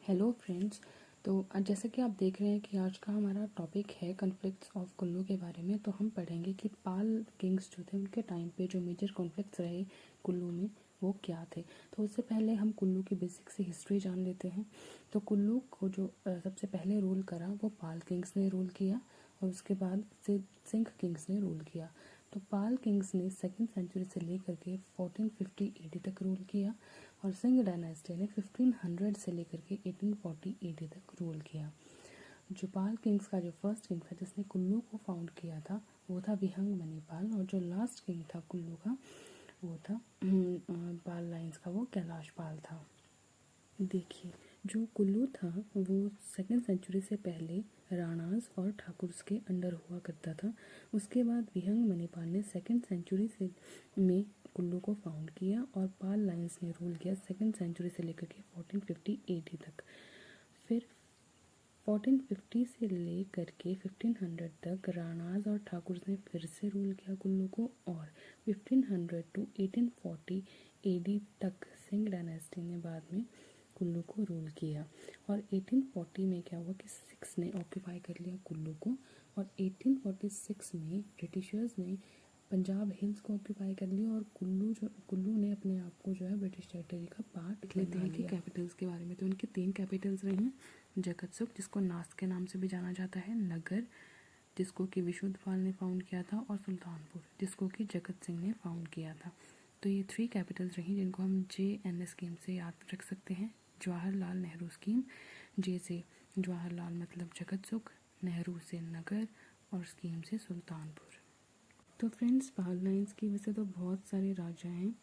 Hello friends. तो जैसे कि आप देख रहे हैं कि आज का हमारा टॉपिक है कॉन्फ्लिक्ट्स ऑफ कुल्लू के बारे में। तो हम पढ़ेंगे कि पाल किंग्स जो थे उनके टाइम पे जो मेजर कॉन्फ्लिक्ट्स रहे कुल्लू में वो क्या थे। तो उससे पहले हम कुल्लू की बेसिक से हिस्ट्री जान लेते हैं। तो कुल्लू को जो सबसे पहले रूल करा वो पाल किंग्स ने रूल किया और उसके बाद सिंह किंग्स ने रूल किया। तो पाल किंग्स ने सेकेंड सेंचुरी से लेकर के 1450 AD तक रूल किया और सिंह डायनेस्टी ने 1500 से लेकर के 1840 AD तक रूल किया। जो पाल किंग्स का जो फर्स्ट किंग था जिसने कुल्लू को फाउंड किया था वो था विहंग मणिपाल, और जो लास्ट किंग था कुल्लू का वो था पाल लाइन्स का वो कैलाश पाल था। देखिए, जो कुल्लू था वो सेकेंड सेंचुरी से पहले राणास और ठाकुर्स के अंडर हुआ करता था। उसके बाद विहंग मणिपाल ने सेकेंड सेंचुरी से में कुल्लू को फाउंड किया और पाल लाइन्स ने रूल किया सेकेंड सेंचुरी से लेकर के 1450 AD तक। फिर 1450 से लेकर के 1500 तक राणास और ठाकुर ने फिर से रूल किया कुल्लू को, और 1500 टू 1840 AD तक सिंह डायनेस्टी ने बाद में कुल्लू को रूल किया। और 1840 में क्या हुआ कि सिक्स ने ऑक्यूपाई कर लिया कुल्लू को, और 1846 में ब्रिटिशर्स ने पंजाब हिल्स को ऑक्यूपाई कर लिया और कुल्लू ने अपने आप को जो है ब्रिटिश टेरिटरी का पार्ट लेते हैं। कि कैपिटल्स के बारे में तो उनकी 3 कैपिटल्स रही हैं, जगतसुख जिसको नास के नाम से भी जाना जाता है, नगर जिसको कि विशुद्धपाल ने फाउंड किया था, और सुल्तानपुर जिसको कि जगत सिंह ने फाउंड किया था। तो ये 3 कैपिटल्स रही जिनको हम JN स्कीम से याद रख सकते हैं। जवाहरलाल नेहरू स्कीम, जे से जवाहरलाल मतलब जगतसुख, नेहरू से नगर और स्कीम से सुल्तानपुर। तो फ्रेंड्स, पाल लाइन्स की वैसे तो बहुत सारे राजा हैं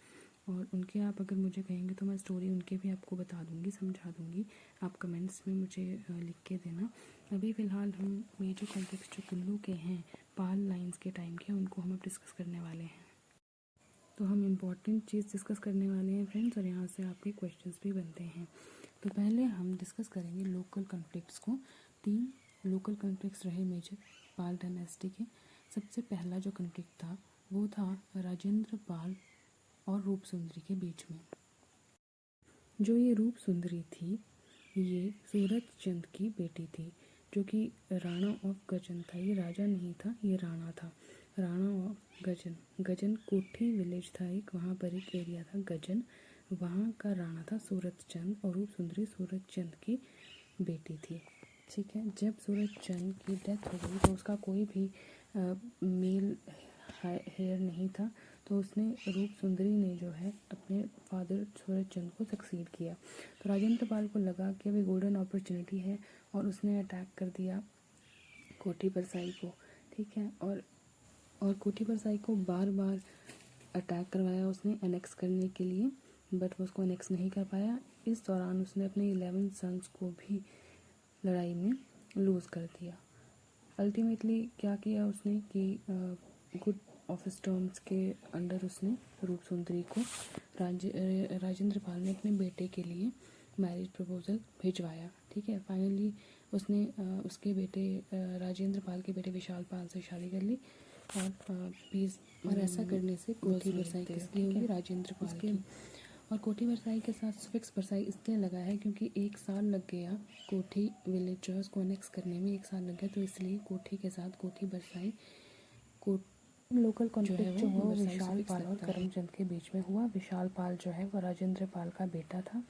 और उनके आप अगर मुझे कहेंगे तो मैं स्टोरी उनके भी आपको बता दूंगी, समझा दूंगी। आप कमेंट्स में मुझे लिख के देना। अभी फ़िलहाल हम मेजर कॉन्फ्लिक्ट्स जो कुल्लू के हैं पाल लाइन्स के टाइम के, उनको हम अब डिस्कस करने वाले हैं। तो हम इम्पॉर्टेंट चीज़ डिस्कस करने वाले हैं फ्रेंड्स, और यहाँ से आपके क्वेश्चंस भी बनते हैं। तो पहले हम डिस्कस करेंगे लोकल कॉन्फ्लिक्ट्स को। 3 लोकल कॉन्फ्लिक्ट्स रहे मेजर पाल डायनेस्टी के। सबसे पहला जो कॉन्फ्लिक्ट था वो था राजेंद्र पाल और रूप सुंदरी के बीच में। जो ये रूप सुंदरी थी ये सूरज चंद की बेटी थी, जो कि राणा ऑफ गजन था। ये राजा नहीं था, ये राणा था, राणा ऑफ गजन। गजन कोठी विलेज था एक, वहाँ पर एक एरिया था गजन, वहाँ का राणा था सूरज चंद, और रूप सुंदरी सूरज चंद की बेटी थी। ठीक है, जब सूरज चंद की डेथ हो गई तो उसका कोई भी मेल हेयर नहीं था, तो उसने रूप सुंदरी ने जो है अपने फादर सूरज चंद को सक्सीड किया। तो राजेंद्र पाल को लगा कि अभी गोल्डन अपॉर्चुनिटी है और उसने अटैक कर दिया कोठी परसाई को। ठीक है, और कोठी परसाई को बार बार अटैक करवाया उसने एनेक्स करने के लिए, बट वो उसको एनेक्स नहीं कर पाया। इस दौरान उसने अपने 11 सन्स को भी लड़ाई में लूज़ कर दिया। अल्टीमेटली क्या किया उसने कि गुड ऑफिस टर्म्स के अंडर उसने रूप सुंदरी को राजेंद्र पाल ने अपने बेटे के लिए मैरिज प्रपोजल भिजवाया। ठीक है, फाइनली उसने उसके बेटे राजेंद्र पाल के बेटे विशाल पाल से शादी कर ली, और पीस और ऐसा करने से कोठी परसाई किसकी होगी, राजेंद्र पाल की। और कोठी परसाई के साथ सुफिक्स परसाई इसलिए लगा है क्योंकि 1 साल लग गया कोठी विलेजर्स को एनेक्स करने में, 1 साल लग गया, तो इसलिए कोठी के साथ कोठी परसाई को लोकल कॉन्फ्लिक्ट जो हुआ विशाल पाल और करमचंद के बीच में हुआ। विशाल पाल जो है वो राजेंद्र पाल का बेटा था,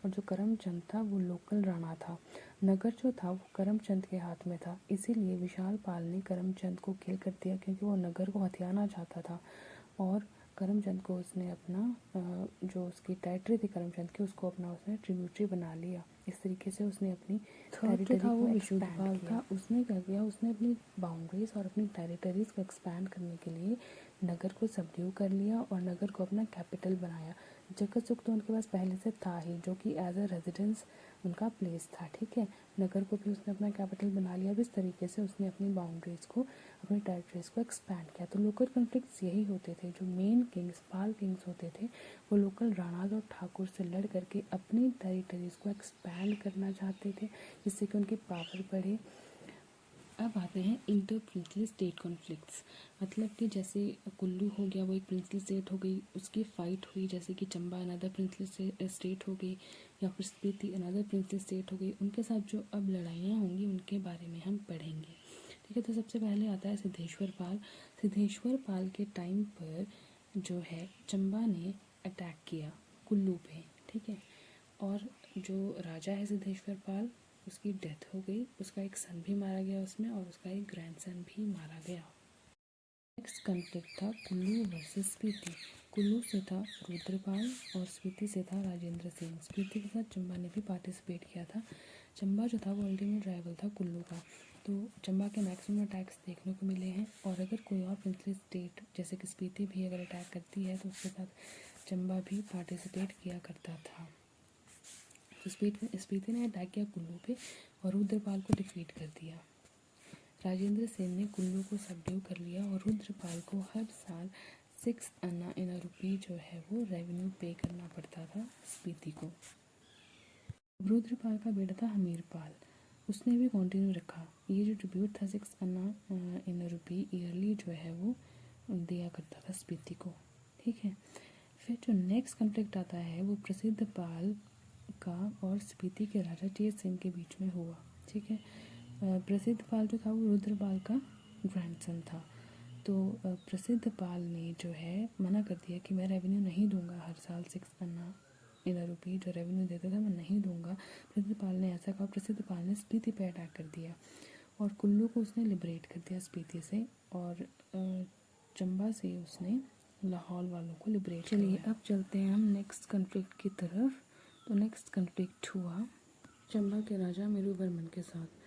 और जो करमचंद था वो लोकल राणा था। नगर जो था वो करमचंद के हाथ में था, इसीलिए विशाल पाल ने करमचंद को किल कर दिया क्योंकि वो नगर को हथियाना चाहता था, और करमचंद को उसने अपना जो उसकी टेरिटरी थी करमचंद की उसको अपना उसने ट्रिब्यूटरी बना लिया। इस तरीके से उसने अपनी टेरिटरी को विशुद्धपाल था, उसने क्या किया, उसने अपनी बाउंड्रीज और अपनी टेरिटरीज को एक्सपैंड करने के लिए नगर को सबड्यू कर लिया और नगर को अपना कैपिटल बनाया। जगतसुख तो उनके पास पहले से था ही, जो कि एज अ रेजिडेंस उनका प्लेस था। ठीक है, नगर को भी उसने अपना कैपिटल बना लिया। इस तरीके से उसने अपनी बाउंड्रीज को, अपनी टेरिटरीज को एक्सपैंड किया। तो लोकल कॉन्फ्लिक्ट्स यही होते थे। जो मेन किंग्स पाल किंग्स होते थे वो लोकल राणाज और ठाकुर से लड़ करके अपनी टेरिटरीज को एक्सपैंड करना चाहते थे, जिससे कि उनकी पावर बढ़े। अब आते हैं इंटर प्रिंसली स्टेट कॉन्फ्लिक्ट्स। मतलब कि जैसे कुल्लू हो गया वो एक प्रिंसली स्टेट हो गई, उसकी फाइट हुई, जैसे कि चंबा अनदर प्रिंसली स्टेट हो गई, या फिर स्पीति अनदर प्रिंसली स्टेट हो गई, उनके साथ जो अब लड़ाइयाँ होंगी उनके बारे में हम पढ़ेंगे। ठीक है, तो सबसे पहले आता है सिद्धेश्वर पाल। सिद्धेश्वर पाल के टाइम पर जो है चंबा ने अटैक किया कुल्लू पे। ठीक है, और जो राजा है सिद्धेश्वर पाल, उसकी डेथ हो गई, उसका एक सन भी मारा गया उसमें, और उसका एक ग्रैंडसन भी मारा गया। नेक्स्ट कॉन्फ्लिक्ट था कुल्लू वर्सेस स्पीति। कुल्लू से था रुद्रपाल और स्पीति से था राजेंद्र सिंह। स्पीति के साथ चंबा ने भी पार्टिसिपेट किया था। चंबा जो था वो अल्टीमेट राइवल था कुल्लू का, तो चंबा के मैक्सिमम अटैक्स देखने को मिले हैं। और अगर कोई और प्रिंसली स्टेट जैसे कि स्पीति भी अगर अटैक करती है तो उसके साथ चंबा भी पार्टिसिपेट किया करता था। तो स्पीति ने अटैक किया कुल्लू पे और रुद्रपाल को डिफीट कर दिया। राजेंद्र सेन ने कुल्लू को सबड्यू कर लिया और रुद्रपाल को हर साल 6 अन्ना इन रुपी जो है वो रेवेन्यू पे करना पड़ता था स्पीति को। रुद्रपाल का बेटा था हमीरपाल, उसने भी कंटिन्यू रखा। ये जो ट्रिब्यूट था 6 अन्ना इन रुपी ईयरली जो है वो दिया करता था स्पीति को। ठीक है, फिर जो नेक्स्ट कॉन्फ्लिक्ट आता है वो प्रसिद्ध पाल का और स्पीति के राजा चेत सिंह के बीच में हुआ। ठीक है, प्रसिद्ध पाल जो था वो रुद्रपाल का ग्रैंडसन था। तो प्रसिद्ध पाल ने जो है मना कर दिया कि मैं रेवेन्यू नहीं दूंगा, हर साल 6 अन्ना इन रुपी जो रेवेन्यू देता था मैं नहीं दूंगा। प्रसिद्ध पाल ने ऐसा कहा। प्रसिद्ध पाल ने स्पीति पे अटैक कर दिया और कुल्लू को उसने लिबरेट कर दिया स्पीति से, और चंबा से उसने लाहौल वालों को लिबरेट। चलिए अब चलते हैं हम नेक्स्ट कॉन्फ्लिक्ट की तरफ। तो नेक्स्ट कॉन्फ्लिक्ट हुआ चंबा के राजा मेरुवर्मन के साथ।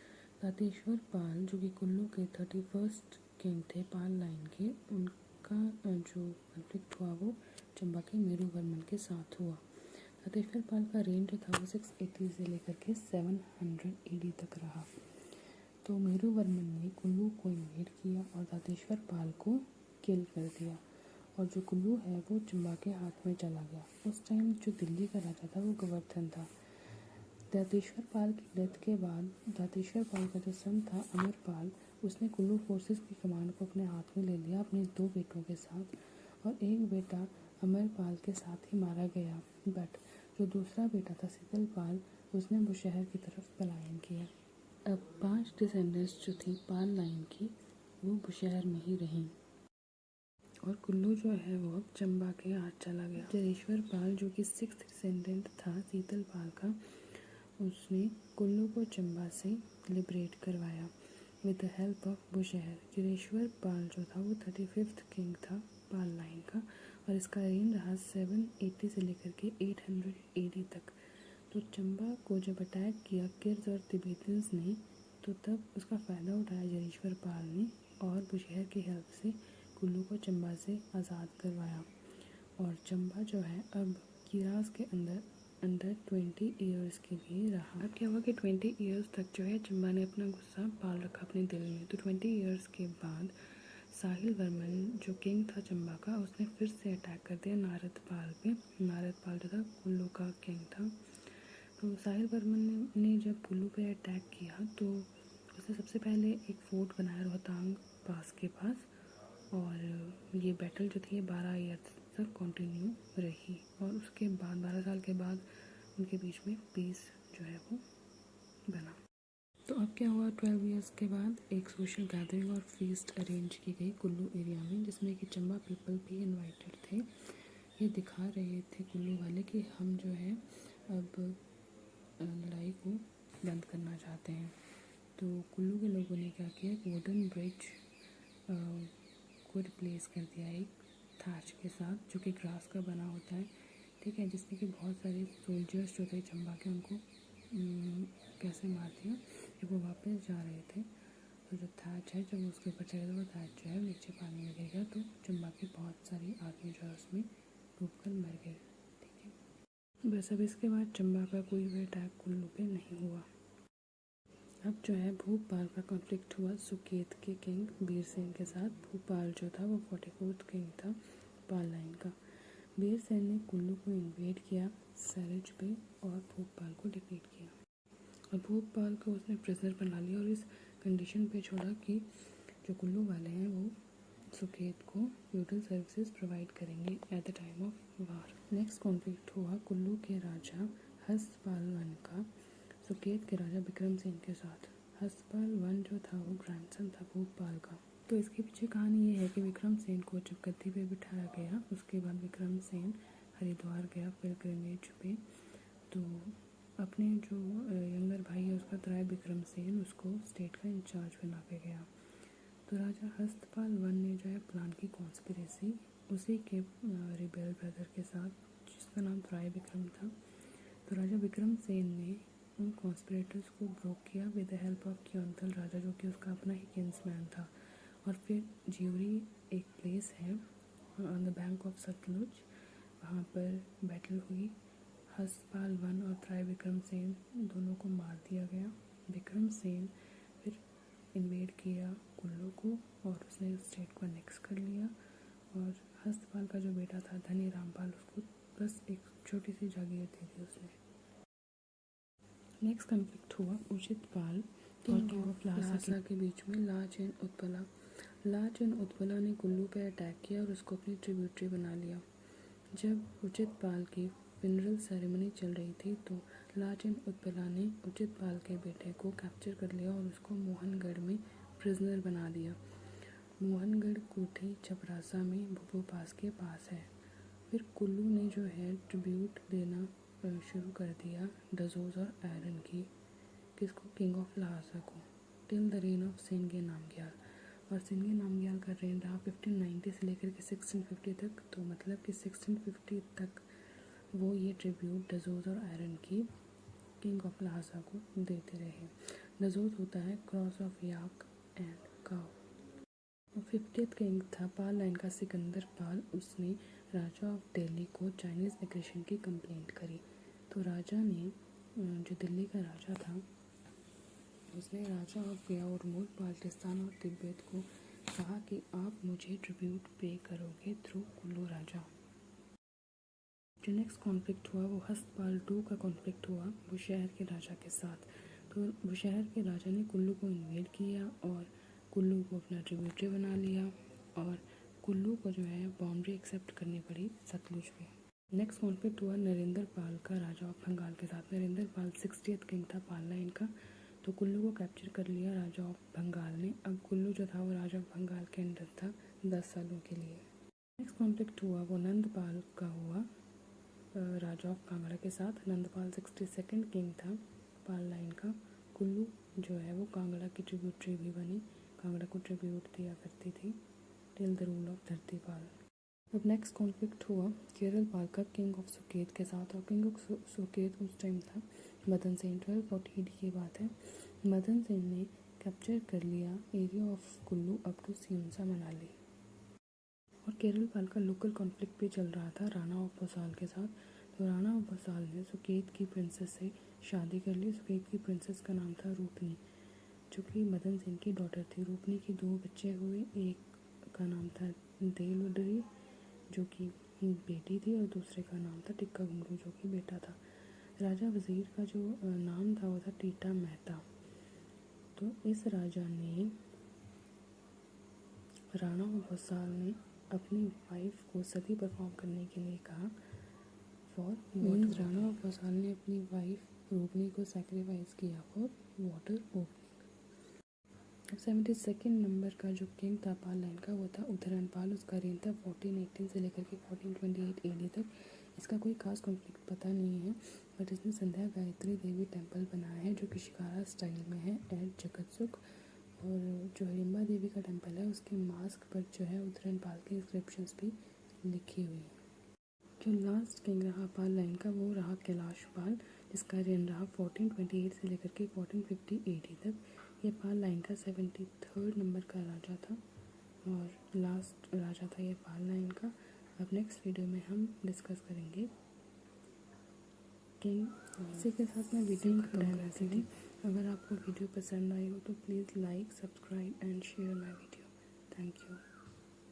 दातेश्वर पाल जो कि कुल्लू के 31st किंग थे पाल लाइन के, उनका जो कॉन्फ्लिक्ट हुआ वो चंबा के मेरुवर्मन के साथ हुआ। दातेश्वर पाल का रेंज जो था वो 680 से लेकर के 700 AD तक रहा। तो मेरुवर्मन ने कुल्लू को इन्वेड किया और दातेश्वर पाल को किल कर दिया, और जो कुल्लू है वो चंबा के हाथ में चला गया। उस टाइम जो दिल्ली का राजा था वो गोवर्धन था। दातेश्वर पाल की डेथ के बाद दातेश्वर पाल का जो सन था अमरपाल, उसने कुल्लू फोर्सेस की कमांड को अपने हाथ में ले लिया अपने 2 बेटों के साथ, और एक बेटा अमरपाल के साथ ही मारा गया। बट जो दूसरा बेटा था शीतलपाल, उसने बुशहर की तरफ पलायन किया। अब 5 डिसेंडेंट्स जो थी पाल लाइन की वो बुशहर में ही रहीं, और कुल्लू जो है वो अब चंबा के हाथ चला गया। जरेश्वर पाल जो कि 6th डिसेंडेंट था शीतलपाल का, उसने कुल्लू को चंबा से लिबरेट करवाया with the help of Bushahr. Jareshwar Pal जो था वो 35th किंग था पाल लाइन का, और इसका रेन रहा 780 से लेकर के 800 AD तक। तो चंबा को जब अटैक किया किर्स और तिब्बतियंस ने, तो तब उसका फ़ायदा उठाया जरेश्वर पाल ने और बुशहर की हेल्प से कुल्लू को चंबा से आज़ाद करवाया। और चंबा जो है अब किरास के अंदर 20 ईयर्स के लिए रहा। अब क्या हुआ कि 20 ईयर्स तक जो है चंबा ने अपना गुस्सा पाल रखा अपने दिल में। तो 20 ईयर्स के बाद साहिल वर्मन जो किंग था चंबा का, उसने फिर से अटैक कर दिया नारद पाल पे। नारद पाल जो था कुल्लू का किंग था। तो साहिल वर्मन ने जब कुल्लू पे अटैक किया तो उसने सबसे पहले एक फोर्ट बनाया रोहतांग पास के पास, और ये बैटल जो थी 12 ईयर्स तक कंटिन्यू रही, और उसके बाद 12 साल के बाद उनके बीच में पीस जो है वो बना। तो अब क्या हुआ, 12 ईयर्स के बाद एक सोशल गैदरिंग और फीस्ट अरेंज की गई कुल्लू एरिया में, जिसमें कि चंबा पीपल भी इनवाइटेड थे। ये दिखा रहे थे कुल्लू वाले कि हम जो है अब लड़ाई को बंद करना चाहते हैं। तो कुल्लू के लोगों ने क्या किया, एक वुडन ब्रिज को रिप्लेस कर दिया एक थाच के साथ, जो कि ग्रास का बना होता है। ठीक है, जिसमें कि बहुत सारे सोल्जर्स जो थे चंबा के, उनको कैसे मार दिया जब वो वापस जा रहे थे। तो जो थाच है जब उसके ऊपर चढ़े तो वो थाच जो है नीचे पानी में गिर गया, तो चंबा के बहुत सारी आदमी जो है उसमें डूब कर मर गए। ठीक है, बस अब इसके बाद चंबा का कोई भी अटैक कुल्लू पे नहीं हुआ। अब जो है भूपाल का कॉन्फ्लिक्ट हुआ सुकेत के किंग बीर सेन के साथ। भूपाल जो था वो 44th किंग था पाल लाइन का। बीर सेन ने कुल्लू को इन्वेड किया सैलज पे और भूपाल को डिफीट किया, और भूपाल को उसने प्रिजनर बना लिया और इस कंडीशन पे छोड़ा कि जो कुल्लू वाले हैं वो सुकेत को फ्यूडल सर्विसेज प्रोवाइड करेंगे at the time of war. Next conflict हुआ कुल्लू के राजा हस्तपाल वन का सुकेत के राजा विक्रम सेन के साथ। हस्तपाल वन जो था वो ग्रैंडसन था भूपाल का। तो इसके पीछे कहानी ये है कि विक्रम सेन को जब गद्दी पे बिठाया गया उसके बाद विक्रम सेन हरिद्वार गया पिलग्रिमेज पे। तो अपने जो यंगर भाई है उसका त्राय विक्रम सेन उसको स्टेट का इंचार्ज बना के गया। तो राजा हस्तपाल वन ने जो है प्लान की कॉन्स्पिरेसी उसी के रिबेल ब्रदर के साथ जिसका नाम त्राय विक्रम था। तो राजा विक्रम सेन ने उन कॉन्स्पिरेटर्स को ब्रोक किया with the help of Keonthal raja जो कि उसका अपना ही किंग्समैन था। और फिर ज्यूरी एक प्लेस है on the bank of Sutlej, वहाँ पर बैटल हुई। हस्तपाल वन और त्राय विक्रम सेन दोनों को मार दिया गया। विक्रम सेन फिर इन्वेड किया कुल्लू को और उसने स्टेट को नेक्स्ट कर लिया। और हस्तपाल का जो बेटा था धनी रामपाल उसको बस एक छोटी सी जागीर दे दी उसने। नेक्स्ट कन्फ्लिक्ट हुआ उचितपाल और किंग ऑफ लहासा के बीच में। लाच एंड उत्पला ने कुल्लू पे अटैक किया और उसको अपनी ट्रिब्यूटरी बना लिया। जब उचितपाल की फिनरल सेरेमनी चल रही थी तो लाच एंड उत्पला ने उचितपाल के बेटे को कैप्चर कर लिया और उसको मोहनगढ़ में प्रिजनर बना दिया। मोहनगढ़ कोठी चपरासा में भुपो पास के पास है। फिर कुल्लू ने जो है ट्रिब्यूट देना शुरू कर दिया डजोज और आयरन की। किसको? किंग ऑफ लहासा को, till the reign of Sengge Namgyal. और सिंगे नामग्याल का रेन रहा 1590 से लेकर के 1650 तक। तो मतलब कि 1650 तक वो ये ट्रिब्यूट डजोज और आयरन की किंग ऑफ लहासा को देते रहे। डजोज होता है cross of yak and cow. 50th king था पाल लाइन का सिकंदर पाल। उसने राजा ऑफ दिल्ली को चाइनीज़ एग्रेशन की कंप्लेंट करी। तो राजा ने जो दिल्ली का राजा था उसने राजा ऑफ व्याउरमुर बाल्टिस्तान और तिब्बत को कहा कि आप मुझे ट्रिब्यूट पे करोगे थ्रू कुल्लू राजा। जो नेक्स्ट कॉन्फ्लिक्ट हुआ वो हस्तपाल टू का कॉन्फ्लिक्ट हुआ बुशहर के राजा के साथ। तो बुशहर के राजा ने कुल्लू को इन्वेड किया और कुल्लू को अपना ट्रिब्यूटरी बना लिया और कुल्लू को जो है बाउंड्री एक्सेप्ट करनी पड़ी सतलुज पे। नेक्स्ट कॉन्फ्लिक्ट हुआ नरेंद्र पाल का राजा ऑफ बंगाल के साथ। नरेंद्र पाल 60th किंग था पाल लाइन का। तो कुल्लू को कैप्चर कर लिया राजा ऑफ बंगाल ने। अब कुल्लू जो था वो राजा ऑफ बंगाल के अंडर था 10 सालों के लिए। नेक्स्ट कॉन्फ्लिक्ट हुआ वो नंदपाल का हुआ राजा ऑफ कांगड़ा के साथ। नंदपाल 62nd किंग था पाल लाइन का। कुल्लू जो है वो कांगड़ा की ट्रिब्यूटरी भी बनी, कांगड़ा को ट्रिब्यूट दिया करती थी टिल द रूल ऑफ धरतीपाल। अब नेक्स्ट कॉन्फ्लिक्ट हुआ केरल पाल का किंग ऑफ सुकेत के साथ। और किंग ऑफ सुकेत उस टाइम था मदन सेन। 1240 AD की बात है। मदन सेन ने कैप्चर कर लिया area of Kullu up to Simsa Manali. और केरल पाल का लोकल कॉन्फ्लिक्ट भी चल रहा था राणा ऑफ भोसाल के साथ। तो राणा ऑफ भोसाल ने सुकेत की प्रिंसेस से शादी कर ली। सुकेत की प्रिंसेस का नाम था रूपनी जो कि मदन सेन की डॉटर थी। रूपनी के 2 बच्चे हुए, एक का नाम था देलवडरी जो कि बेटी थी और दूसरे का नाम था टिक्का घुंगरू जो कि बेटा था। राजा वजीर का जो नाम था वो था टीटा मेहता। तो इस राजा ने राणा ऑफ भोसाल ने अपनी वाइफ को सती परफॉर्म करने के लिए कहा फॉर मीन्स राणा ऑफ भोसाल ने अपनी वाइफ रूपनी को सैक्रिफाइस किया for water opening. 72nd number का जो किंग था पाल लाइन का वो था उदयन पाल। उसका रेन था 1418 से लेकर के 1428 AD तक। इसका कोई खास कॉन्फ्लिक्ट पता नहीं है बट इसमें संध्या गायत्री देवी टेम्पल बनाया है जो कि शिकारा स्टाइल में है एट जगतसुख। और जो हिडिंबा देवी का टेम्पल है उसके मास्क पर जो है उदयन पाल की इंस्क्रिप्शंस भी लिखी हुई है। जो लास्ट किंग रहा पाल लाइन का वो रहा कैलाश पाल जिसका रेन रहा 1428 से लेकर के 1450 AD तक। ये पाल लाइन का 73rd नंबर का राजा था और लास्ट राजा था ये पाल लाइन का। अब नेक्स्ट वीडियो में हम डिस्कस करेंगे किंग। इसी के साथ मैं वीडियो खत्म करती हूँ। अगर आपको वीडियो पसंद आई हो तो please like, subscribe and share my video. Thank you.